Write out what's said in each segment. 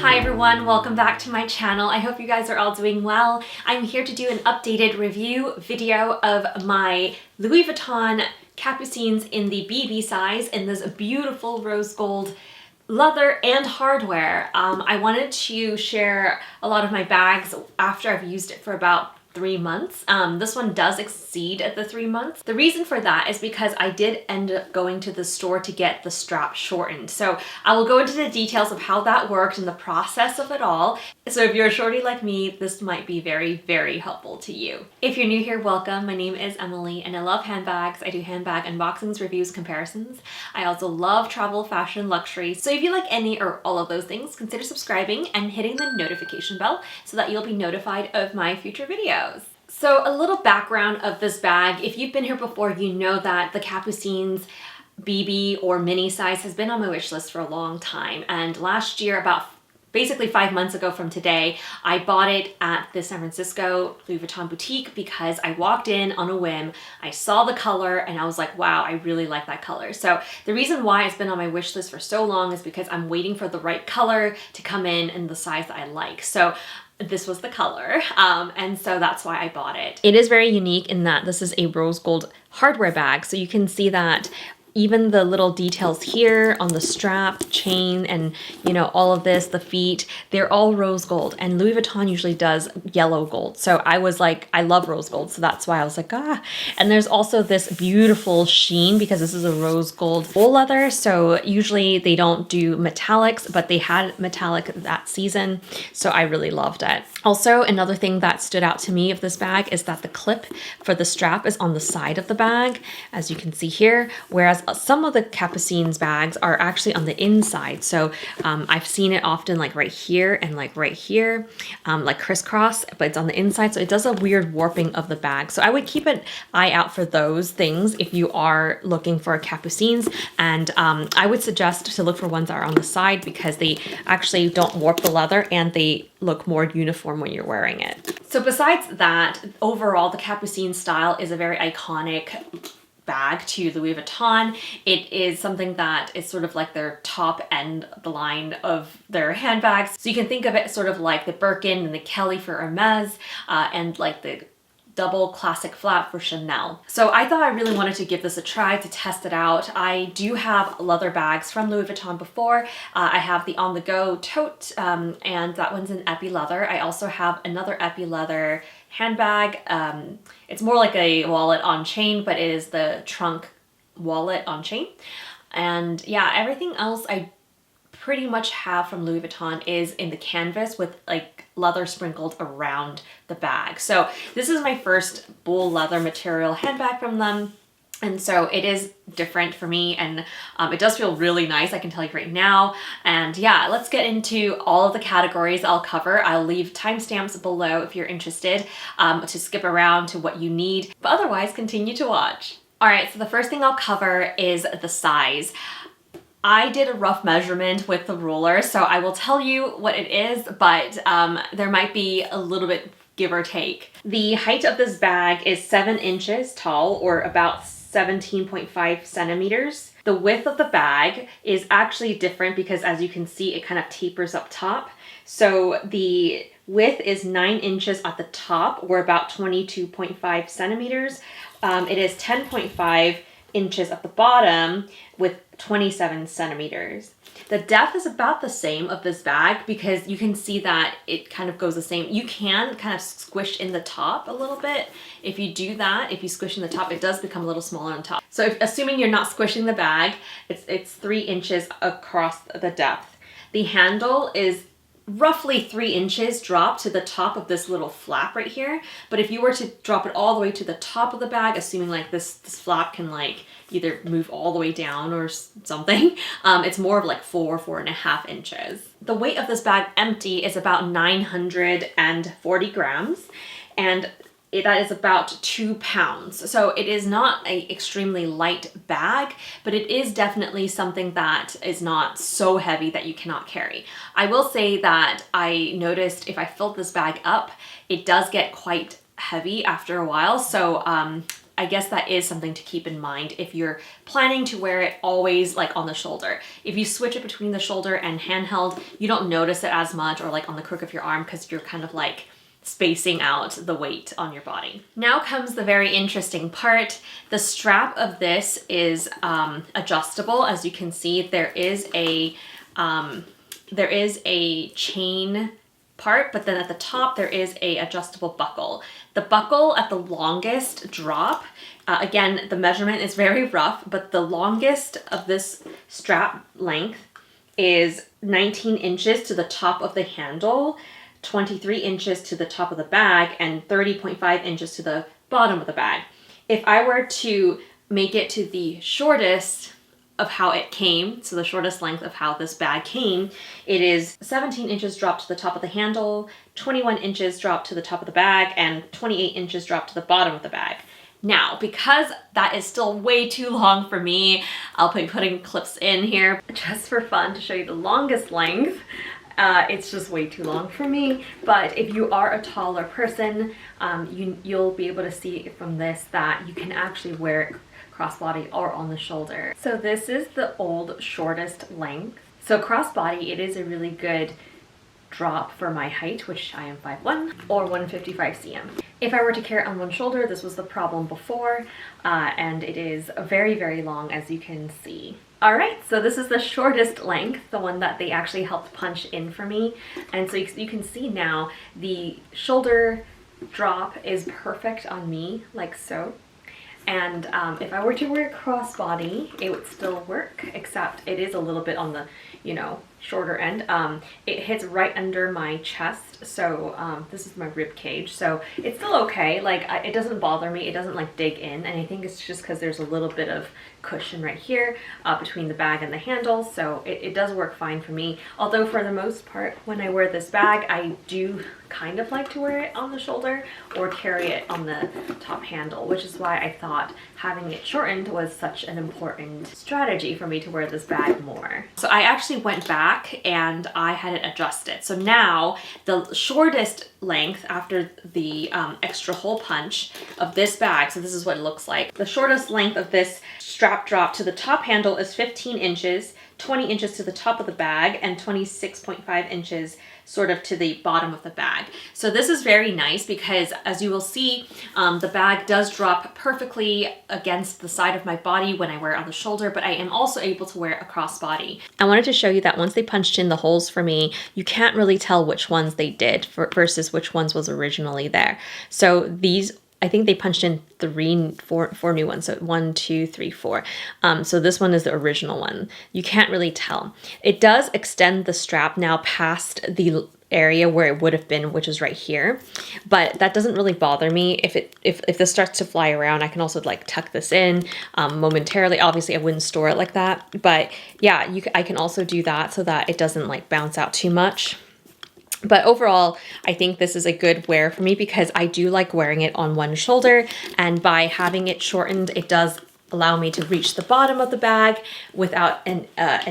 Hi everyone, welcome back to my channel. I hope you guys are all doing well. I'm here to do an updated review video of my Louis Vuitton Capucines in the BB size in this beautiful rose gold leather and hardware. I wanted to share a lot of my bags after I've used it for about 3 months. This one does exceed the 3 months. The reason for that is because I did end up going to the store to get the strap shortened. So I will go into the details of how that worked and the process of it all. So if you're a shorty like me, this might be very, very helpful to you. If you're new here, welcome. My name is Emily and I love handbags. I do handbag unboxings, reviews, comparisons. I also love travel, fashion, luxury. So if you like any or all of those things, consider subscribing and hitting the notification bell so that you'll be notified of my future videos. So a little background of this bag. If you've been here before, you know that the Capucines BB or mini size has been on my wish list for a long time. And last year, about basically 5 months ago from today, I bought it at the San Francisco Louis Vuitton boutique because I walked in on a whim. I saw the color and I was like, wow, I really like that color. So the reason why it's been on my wish list for so long is because I'm waiting for the right color to come in the size that I like. So this was the color, and so that's why I bought it. It is very unique in that this is a rose gold hardware bag, so you can see that even the little details here on the strap, chain, and you know, all of this, the feet, they're all rose gold, and Louis Vuitton usually does yellow gold. So I was like, I love rose gold, so that's why I was like, ah. And there's also this beautiful sheen because this is a rose gold wool leather. So usually they don't do metallics, but they had metallic that season. So I really loved it. Also, another thing that stood out to me of this bag is that the clip for the strap is on the side of the bag, as you can see here, whereas some of the Capucines bags are actually on the inside. So I've seen it often like right here and like right here, like crisscross, but it's on the inside. So it does a weird warping of the bag. So I would keep an eye out for those things if you are looking for Capucines. And I would suggest to look for ones that are on the side because they actually don't warp the leather and they look more uniform when you're wearing it. So besides that, overall, the Capucines style is a very iconic bag to Louis Vuitton. It is something that is sort of like their top end of the line of their handbags. So you can think of it sort of like the Birkin and the Kelly for Hermes, and like the double classic flap for Chanel. So I thought I really wanted to give this a try to test it out. I do have leather bags from Louis Vuitton before. I have the On The Go tote, and that one's in epi leather. I also have another epi leather handbag. It's more like a wallet on chain, but it is the trunk wallet on chain. And yeah, everything else I pretty much have from Louis Vuitton is in the canvas with like leather sprinkled around the bag. So this is my first bull leather material handbag from them. And so it is different for me, and it does feel really nice, I can tell you right now. And yeah, let's get into all of the categories I'll cover. I'll leave timestamps below if you're interested to skip around to what you need, but otherwise continue to watch. All right, so the first thing I'll cover is the size. I did a rough measurement with the ruler, so I will tell you what it is, but there might be a little bit give or take. The height of this bag is 7 inches tall, or about 17.5 centimeters. The width of the bag is actually different because, as you can see, it kind of tapers up top. So the width is 9 inches at the top, or about 22.5 centimeters. It is 10.5 inches at the bottom with 27 centimeters. The depth is about the same of this bag because you can see that it kind of goes the same. You can kind of squish in the top a little bit. If you do that, if you squish in the top, it does become a little smaller on top. So assuming you're not squishing the bag, it's 3 inches across the depth. The handle is roughly 3 inches drop to the top of this little flap right here. But if you were to drop it all the way to the top of the bag, assuming like this flap can like either move all the way down or something, it's more of like 4.5 inches. The weight of this bag empty is about 940 grams, and that is about 2 pounds. So it is not an extremely light bag, but it is definitely something that is not so heavy that you cannot carry. I will say that I noticed if I filled this bag up, it does get quite heavy after a while. So I guess that is something to keep in mind if you're planning to wear it always like on the shoulder. If you switch it between the shoulder and handheld, you don't notice it as much, or like on the crook of your arm, because you're kind of like spacing out the weight on your body. Now comes the very interesting part. The strap of this is adjustable. As you can see, there is a chain part, but then at the top there is a adjustable buckle. The buckle at the longest drop, again, the measurement is very rough, but the longest of this strap length is 19 inches to the top of the handle, 23 inches to the top of the bag, and 30.5 inches to the bottom of the bag. If I were to make it to the shortest of how it came, so the shortest length of how this bag came, it is 17 inches dropped to the top of the handle, 21 inches dropped to the top of the bag, and 28 inches dropped to the bottom of the bag. Now, because that is still way too long for me, I'll be putting clips in here just for fun to show you the longest length. It's just way too long for me, but if you are a taller person, you'll be able to see from this that you can actually wear it crossbody or on the shoulder. So this is the old shortest length. So crossbody, it is a really good drop for my height, which I am 5'1", or 155 cm. If I were to carry it on one shoulder, this was the problem before, and it is very, very long, as you can see. All right, so this is the shortest length, the one that they actually helped punch in for me. And so you can see now the shoulder drop is perfect on me, like so. And if I were to wear crossbody, it would still work, except it is a little bit on the, shorter end. It hits right under my chest, so this is my rib cage, so it's still okay. Like, it doesn't bother me, it doesn't like dig in, and I think it's just because there's a little bit of cushion right here between the bag and the handle, so it does work fine for me. Although for the most part, when I wear this bag, I do kind of like to wear it on the shoulder or carry it on the top handle, which is why I thought having it shortened was such an important strategy for me to wear this bag more. So I actually went back and I had it adjusted. So now the shortest length after the extra hole punch of this bag, so this is what it looks like. The shortest length of this strap drop to the top handle is 15 inches, 20 inches to the top of the bag, and 26.5 inches sort of to the bottom of the bag. So this is very nice because, as you will see, the bag does drop perfectly against the side of my body when I wear it on the shoulder, but I am also able to wear it across body. I wanted to show you that once they punched in the holes for me, you can't really tell which ones they did versus which ones was originally there. So these, I think they punched in four new ones. So 1, 2, 3, 4. So this one is the original one. You can't really tell. It does extend the strap now past the area where it would have been, which is right here, but that doesn't really bother me. If this starts to fly around, I can also like tuck this in momentarily. Obviously I wouldn't store it like that, but yeah, I can also do that so that it doesn't like bounce out too much. But overall, I think this is a good wear for me because I do like wearing it on one shoulder, and by having it shortened, it does allow me to reach the bottom of the bag without an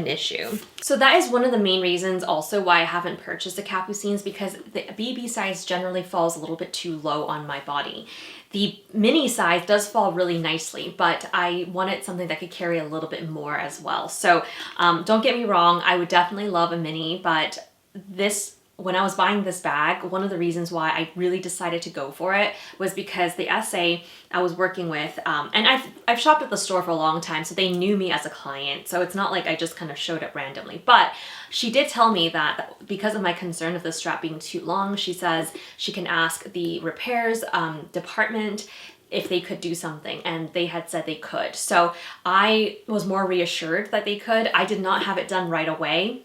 issue. So that is one of the main reasons also why I haven't purchased the Capucines, because the BB size generally falls a little bit too low on my body. The mini size does fall really nicely, but I wanted something that could carry a little bit more as well. So don't get me wrong, I would definitely love a mini, but when I was buying this bag, one of the reasons why I really decided to go for it was because the SA I was working with, and I've shopped at the store for a long time, so they knew me as a client, so it's not like I just kind of showed up randomly. But she did tell me that because of my concern of the strap being too long, she says she can ask the repairs department if they could do something, and they had said they could. So I was more reassured that they could. I did not have it done right away,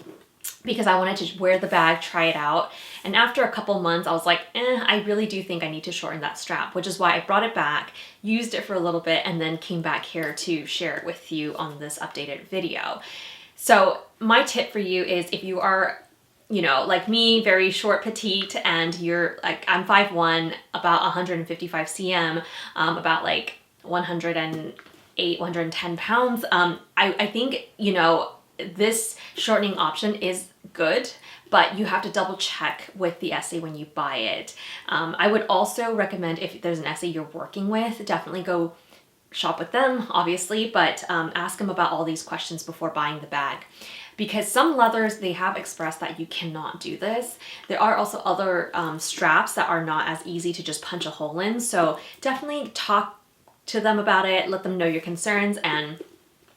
because I wanted to wear the bag, try it out. And after a couple months, I was like, I really do think I need to shorten that strap, which is why I brought it back, used it for a little bit, and then came back here to share it with you on this updated video. So my tip for you is, if you are, like me, very short, petite, and you're like, I'm 5'1", about 155 cm, about like 108, 110 pounds. I think, this shortening option is good, but you have to double check with the SA when you buy it. I would also recommend, if there's an SA you're working with, definitely go shop with them, obviously, but ask them about all these questions before buying the bag. Because some leathers, they have expressed that you cannot do this. There are also other straps that are not as easy to just punch a hole in. So definitely talk to them about it, let them know your concerns, and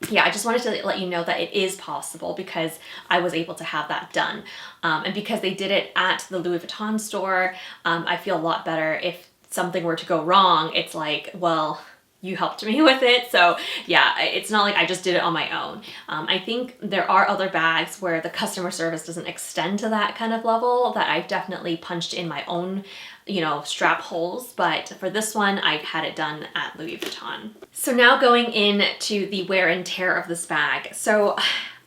yeah, I just wanted to let you know that it is possible because I was able to have that done. And because they did it at the Louis Vuitton store, I feel a lot better. If something were to go wrong, it's like, well, you helped me with it. So yeah, it's not like I just did it on my own. I think there are other bags where the customer service doesn't extend to that kind of level that I've definitely punched in my own, you know, strap holes. But for this one, I had it done at Louis Vuitton. So now going into the wear and tear of this bag. So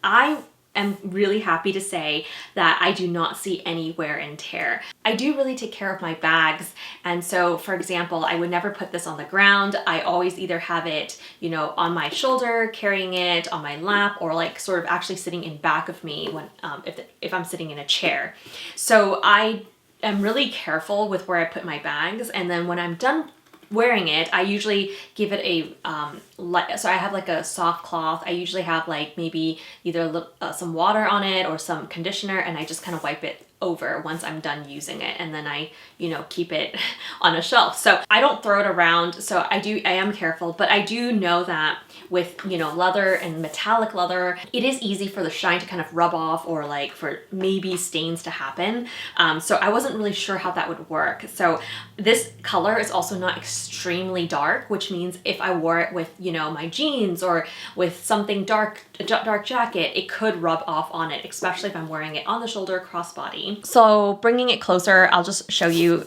I am really happy to say that I do not see any wear and tear. I do really take care of my bags, and so for example, I would never put this on the ground. I always either have it, you know, on my shoulder, carrying it on my lap, or like sort of actually sitting in back of me when if I'm sitting in a chair. So I am really careful with where I put my bags, and then when I'm done wearing it, I usually give it a so I have like a soft cloth. I usually have like maybe either some water on it or some conditioner, and I just kind of wipe it over once I'm done using it, and then I, you know, keep it on a shelf. So I don't throw it around. So I am careful, but I do know that with, you know, leather and metallic leather, it is easy for the shine to kind of rub off, or like for maybe stains to happen. So I wasn't really sure how that would work. So this color is also not extremely dark, which means if I wore it with, you know, my jeans or with something dark, a dark jacket, it could rub off on it, especially if I'm wearing it on the shoulder, crossbody. So bringing it closer, I'll just show you,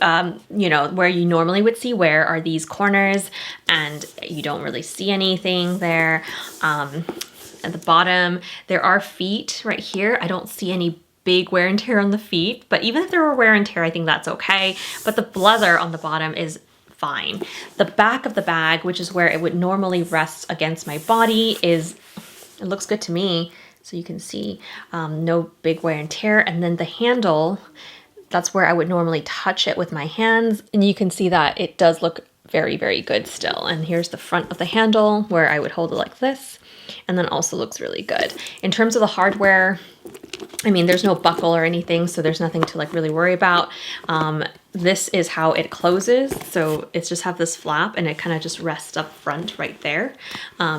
you know, where you normally would see wear are these corners, and you don't really see anything there. At the bottom, there are feet right here. I don't see any big wear and tear on the feet, but even if there were wear and tear, I think that's okay. But the leather on the bottom is fine. The back of the bag, which is where it would normally rest against my body, it looks good to me. So you can see no big wear and tear. And then the handle, that's where I would normally touch it with my hands. And you can see that it does look very, very good still. And here's the front of the handle where I would hold it like this. And then also looks really good. In terms of the hardware, I mean, there's no buckle or anything, so there's nothing to like really worry about. This is how it closes. So it's just have this flap, and it kind of just rests up front right there.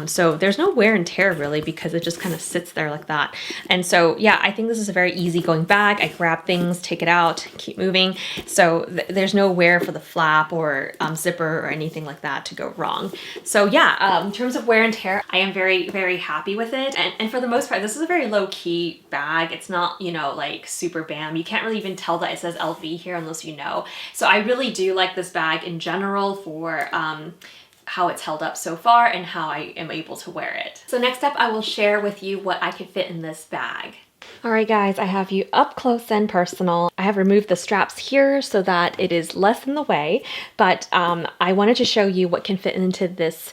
So there's no wear and tear really, because it just kind of sits there like that. And so, yeah, I think this is a very easygoing bag. I grab things, take it out, keep moving. So there's no wear for the flap or zipper or anything like that to go wrong. So yeah, in terms of wear and tear, I am very, very happy with it. And for the most part, this is a very low key bag. It's not, you know, like super bam. You can't really even tell that it says LV here unless you know. So I really do like this bag in general for how it's held up so far and how I am able to wear it. So next up, I will share with you what I could fit in this bag. All right, guys, I have you up close and personal. I have removed the straps here so that it is less in the way, but I wanted to show you what can fit into this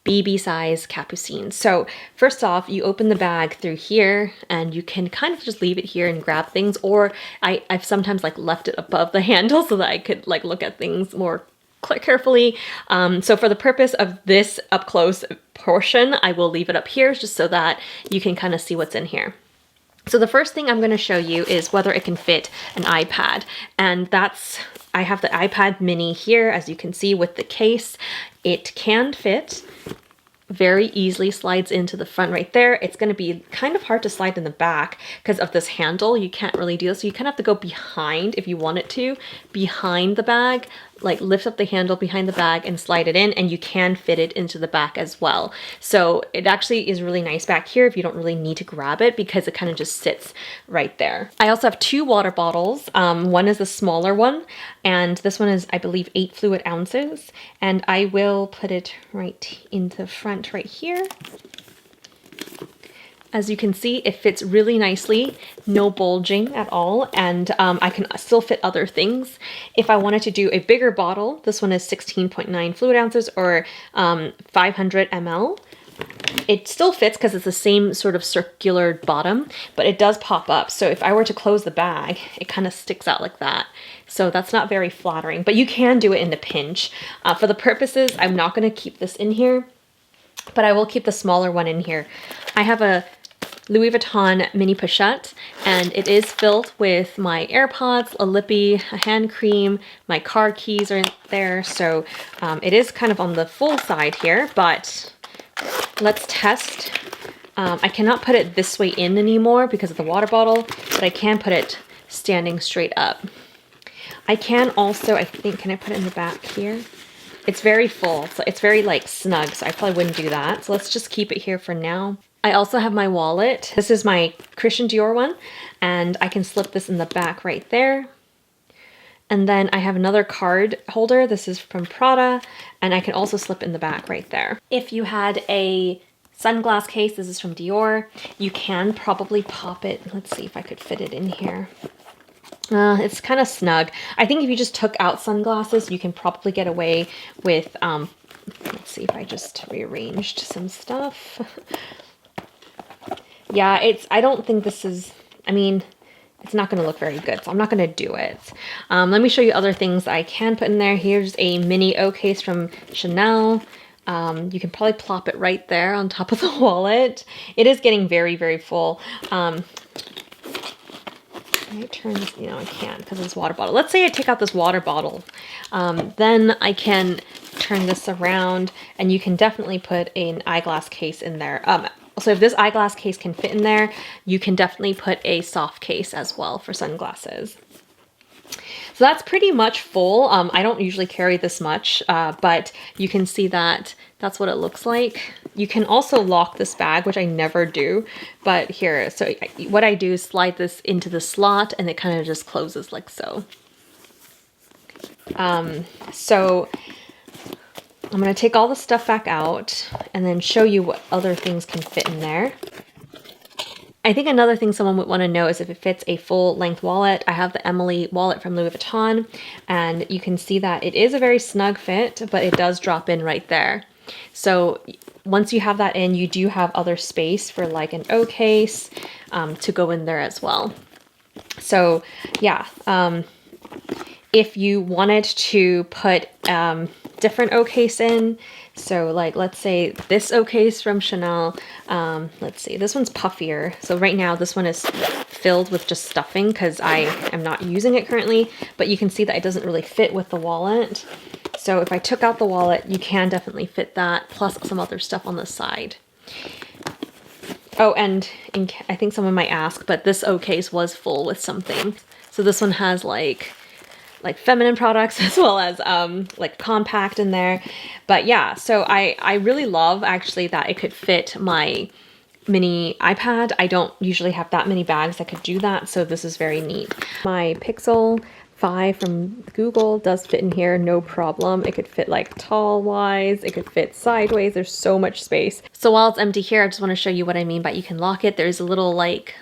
BB size Capucines. So first off, you open the bag through here, and you can kind of just leave it here and grab things, or I've sometimes like left it above the handle so that I could like look at things more carefully. So for the purpose of this up close portion, I will leave it up here just so that you can kind of see what's in here. So the first thing I'm going to show you is whether it can fit an iPad, and I have the iPad mini here, as you can see with the case. It can fit, very easily slides into the front right there. It's going to be kind of hard to slide in the back because of this handle. You can't really do this, so you kind of have to go behind if you want it to, behind the bag, like lift up the handle behind the bag and slide it in, and you can fit it into the back as well. So it actually is really nice back here if you don't really need to grab it, because it kind of just sits right there. I also have two water bottles. One is the smaller one, and this one is, I believe, 8 fluid ounces, and I will put it right in the front right here. As you can see, it fits really nicely, no bulging at all, and I can still fit other things. If I wanted to do a bigger bottle, this one is 16.9 fluid ounces, or 500 ml. It still fits because it's the same sort of circular bottom, but it does pop up. So if I were to close the bag, it kind of sticks out like that. So that's not very flattering, but you can do it in a pinch. For the purposes, I'm not going to keep this in here. but I will keep the smaller one in here. I have a Louis Vuitton mini pochette, and it is filled with my AirPods, a lippy, a hand cream, my car keys are in there. So it is kind of on the full side here, but let's test. I cannot put it this way in anymore because of the water bottle, but I can put it standing straight up. I can also, I think, can I put it in the back here? It's very full, so it's very like snug, so I probably wouldn't do that. So let's just keep it here for now. I also have my wallet. This is my Christian Dior one, and I can slip this in the back right there. And then I have another card holder. This is from Prada, and I can also slip in the back right there. If you had a sunglass case, this is from Dior, you can probably pop it. Let's see if I could fit it in here. It's kind of snug. I think if you just took out sunglasses, you can probably get away with, let's see if I just rearranged some stuff. Yeah, I don't think this is, I mean, it's not going to look very good, so I'm not going to do it. Let me show you other things I can put in there. Here's a mini O case from Chanel. You can probably plop it right there on top of the wallet. It is getting very, very full. I turn this, you know, I can't because it's water bottle. Let's say I take out this water bottle. Then I can turn this around, and you can definitely put an eyeglass case in there. So if this eyeglass case can fit in there, you can definitely put a soft case as well for sunglasses. So that's pretty much full. I don't usually carry this much, but you can see that that's what it looks like. You can also lock this bag, which I never do, but here, so what I do is slide this into the slot, and it kind of just closes like so. So I'm going to take all the stuff back out and then show you what other things can fit in there. I think another thing someone would want to know is if it fits a full length wallet. I have the Emily wallet from Louis Vuitton, and you can see that it is a very snug fit, but it does drop in right there. So once you have that in, you do have other space for like an O case to go in there as well. So yeah, if you wanted to put different O case in, so like let's say this O case from Chanel, let's see, this one's puffier. So right now this one is filled with just stuffing because I am not using it currently, but you can see that it doesn't really fit with the wallet. So if I took out the wallet, you can definitely fit that, plus some other stuff on the side. Oh, and I think someone might ask, but this O case was full with something. So this one has like feminine products as well as like compact in there. But yeah, so I really love actually that it could fit my mini iPad. I don't usually have that many bags that could do that, so this is very neat. My Pixel 5 from Google does fit in here, no problem. It could fit like tall wise, it could fit sideways, there's so much space. So while it's empty here, I just want to show you what I mean by you can lock it. There's a little like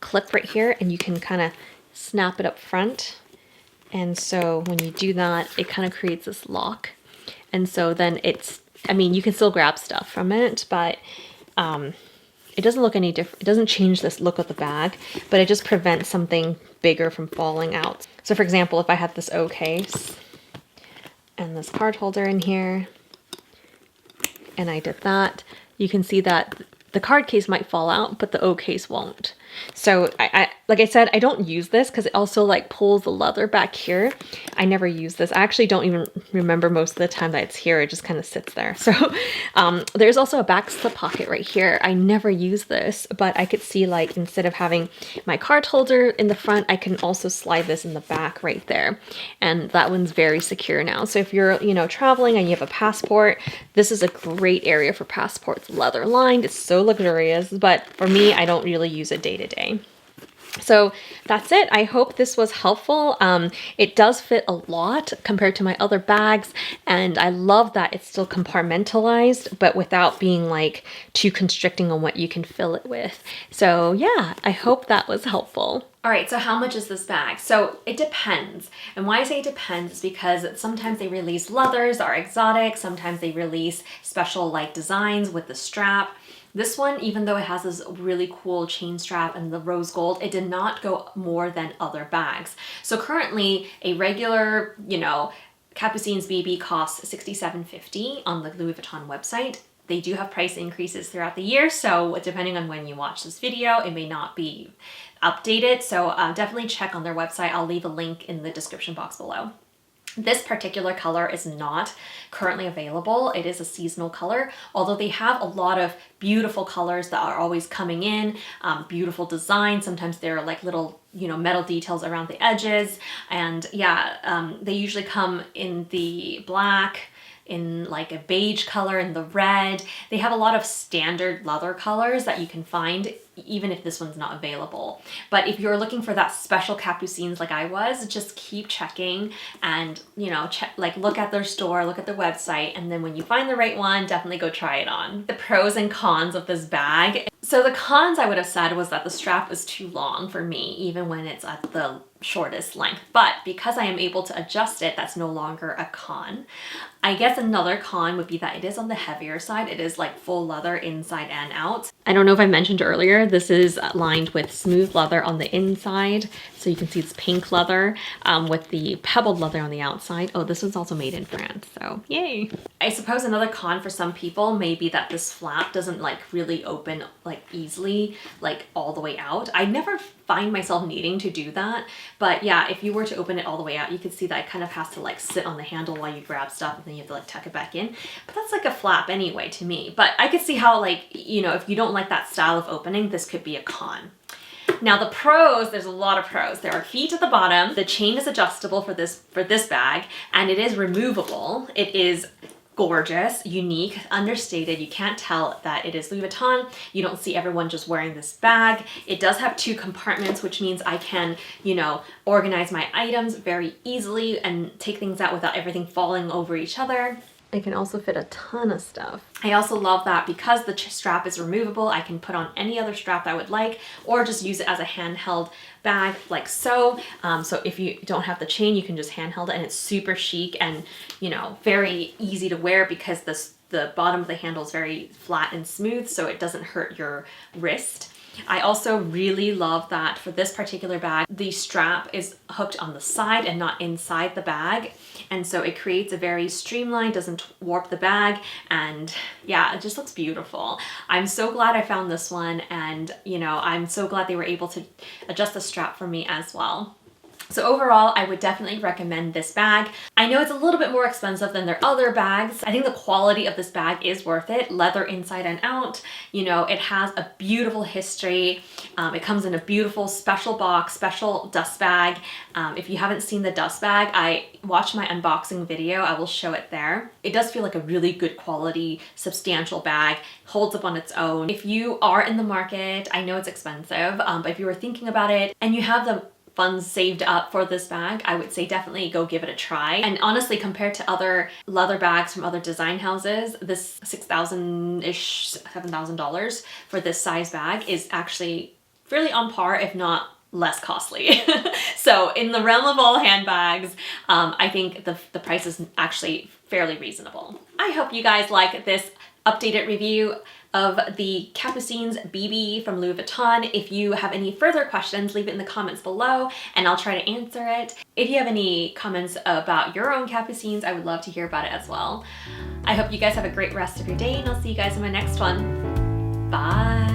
clip right here, and you can kind of snap it up front. And so when you do that, it kind of creates this lock. And so then it's, I mean, you can still grab stuff from it, but it doesn't look any different. It doesn't change this look of the bag, but it just prevents something bigger from falling out. So for example, if I had this O case and this card holder in here, and I did that, you can see that the card case might fall out, but the O case won't. So like I said, I don't use this because it also like pulls the leather back here. I never use this. I actually don't even remember most of the time that it's here. It just kind of sits there. So there's also a back slip pocket right here. I never use this, but I could see like instead of having my card holder in the front, I can also slide this in the back right there. And that one's very secure now. So if you're, you know, traveling and you have a passport, this is a great area for passports. Leather lined, it's so luxurious, but for me, I don't really use it day to day. So that's it. I hope this was helpful. It does fit a lot compared to my other bags, and I love that it's still compartmentalized, but without being like too constricting on what you can fill it with. So yeah, I hope that was helpful. All right, so how much is this bag? So it depends. And why I say it depends is because sometimes they release leathers that are exotic, sometimes they release special like designs with the strap. This one, even though it has this really cool chain strap and the rose gold, it did not go more than other bags. So currently a regular, you know, Capucines BB costs $67.50 on the Louis Vuitton website. they do have price increases throughout the year, so depending on when you watch this video, it may not be updated. So definitely check on their website. I'll leave a link in the description box below. This particular color is not currently available. It is a seasonal color, although they have a lot of beautiful colors that are always coming in, beautiful design. Sometimes there are like little, you know, metal details around the edges. And yeah, they usually come in the black, in like a beige color, in the red. They have a lot of standard leather colors that you can find even if this one's not available. But if you're looking for that special capucines like I was, just keep checking and, you know, like look at their store, look at their website, and then when you find the right one, definitely go try it on. The pros and cons of this bag. So the cons I would have said was that the strap was too long for me, even when it's at the shortest length. But because I am able to adjust it, that's no longer a con. I guess another con would be that it is on the heavier side. It is like full leather inside and out. I don't know if I mentioned earlier, this is lined with smooth leather on the inside. So you can see it's pink leather with the pebbled leather on the outside. Oh, this was also made in France, so yay. I suppose another con for some people may be that this flap doesn't like really open like easily, like all the way out. I never find myself needing to do that, but yeah, if you were to open it all the way out, you could see that it kind of has to like sit on the handle while you grab stuff, and then you have to like tuck it back in. But that's like a flap anyway to me. But I could see how, like, you know, if you don't like that style of opening, this could be a con. Now the pros, there's a lot of pros. There are feet at the bottom. The chain is adjustable for this bag, and it is removable. It is gorgeous, unique, understated. You can't tell that it is Louis Vuitton. You don't see everyone just wearing this bag. It does have 2 compartments, which means I can, you know, organize my items very easily and take things out without everything falling over each other. It can also fit a ton of stuff. I also love that because the strap is removable, I can put on any other strap I would like, or just use it as a handheld bag like so. So if you don't have the chain, you can just handheld it, and it's super chic and, you know, very easy to wear because the bottom of the handle is very flat and smooth, so it doesn't hurt your wrist. I also really love that for this particular bag, the strap is hooked on the side and not inside the bag. And so it creates a very streamlined, doesn't warp the bag. And yeah, it just looks beautiful. I'm so glad I found this one. And, you know, I'm so glad they were able to adjust the strap for me as well. So overall, I would definitely recommend this bag. I know it's a little bit more expensive than their other bags. I think the quality of this bag is worth it. Leather inside and out. You know, it has a beautiful history. It comes in a beautiful special box, special dust bag. If you haven't seen the dust bag, I watched my unboxing video. I will show it there. It does feel like a really good quality, substantial bag. Holds up on its own. If you are in the market, I know it's expensive, but if you were thinking about it and you have the funds saved up for this bag, I would say definitely go give it a try. And honestly, compared to other leather bags from other design houses, this $6,000-ish, $7,000 for this size bag is actually fairly on par, if not less costly. So in the realm of all handbags, I think the price is actually fairly reasonable. I hope you guys like this updated review of the Capucines BB from Louis Vuitton. If you have any further questions, leave it in the comments below and I'll try to answer it. If you have any comments about your own Capucines, I would love to hear about it as well. I hope you guys have a great rest of your day, and I'll see you guys in my next one. Bye.